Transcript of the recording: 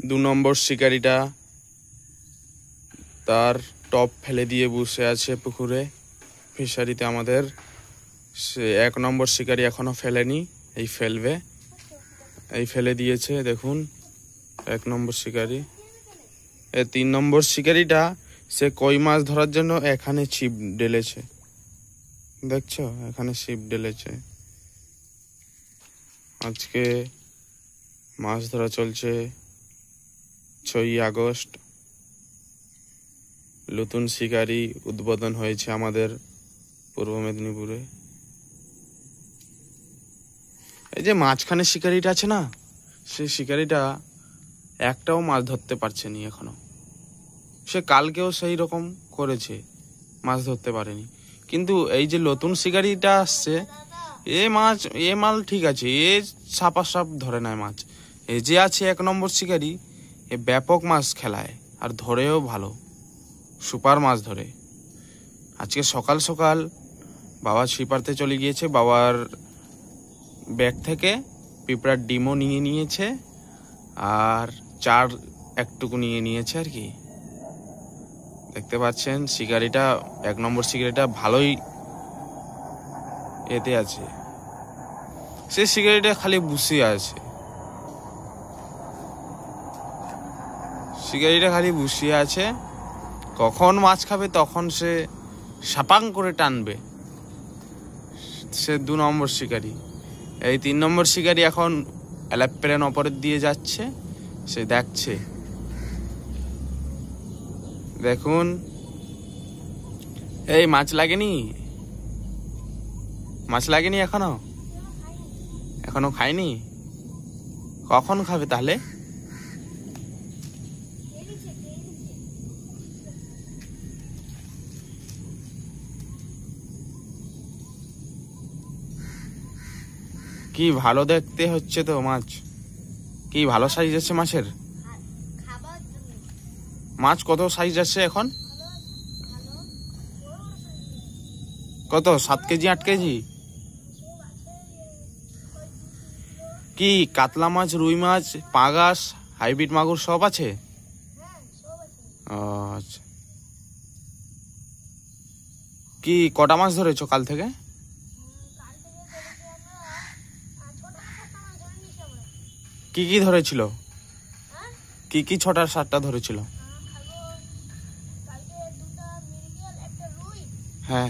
দু নম্বর শিকারিটা তার টপ ফেলে দিয়ে বসে আছে পুকুরে ফিশারিতে আমাদের। সে 1 নম্বর শিকারি এখনো ফেলেনি, এই ফেলবে, এই ফেলে দিয়েছে। দেখুন 1 নম্বর শিকারি। 3 নম্বর শিকারিটা সে কই মাছ ধরার জন্য এখানে ছিপ ঢেলেছে, দেখছো এখানে ছিপ ঢেলেছে। আজকে মাছ ধরা চলছে 6ই আগস্ট। নতুন শিকারি উদ্বোধন হয়েছে আমাদের পূর্ব মেদিনীপুরে। এই যে মাঝখানে শিকারিটা আছে না, সেই শিকারিটা একটাও মাছ ধরতে পারছে না এখনো। সে কালকেও সেই রকম করেছে, মাছ ধরতে পারেনি। কিন্তু এই যে নতুন শিকারিটা আসছে, এ মাল ঠিক আছে, এ সাপ ধরে নেয় মাছ। এই যে আছে 1 নম্বর শিকারি, এ ব্যাপক মাছ খেলায় আর ধরেও ভালো, সুপার মাছ ধরে। আজকে সকাল সকাল বাবা ছিপারতে চলে গিয়েছে, বাবার ব্যাগ থেকে পিঁপড়ার ডিমও নিয়ে নিয়েছে আর চার একটুকু নিয়ে নিয়েছে আর কি। দেখতে পাচ্ছেন শিকারিটা 1 নম্বর শিকারিটা ভালোই এতে আছে। সে শিকারিটা খালি বসিয়ে আছে, শিকারিটা খালি বসিয়ে আছে। কখন মাছ খাবে তখন সে সাপাং করে টানবে। সে 2 নম্বর শিকারি। এই 3 নম্বর শিকারি এখন এলাপ্লেন অপরের দিয়ে যাচ্ছে, সে দেখছে। দেখুন এই মাছ লাগেনি, মাছ লাগেনি এখনো খায়নি। কখন খাবে তাহলে? কি ভালো দেখতে হচ্ছে তো মাছ, কি ভালো সাইজ আছে মাছের। মাছ কত সাইজ আছে এখন? কত 7 কেজি 8 কেজি? কি কাতলা মাছ, রুই মাছ, পাঙাশ, হাইব্রিড মাগুর সব আছে? আচ্ছা, কি কটা মাছ ধরেছো কাল থেকে? কি কি ধরেছিল? কি কি 6টা 7টা ধরেছিল? হ্যাঁ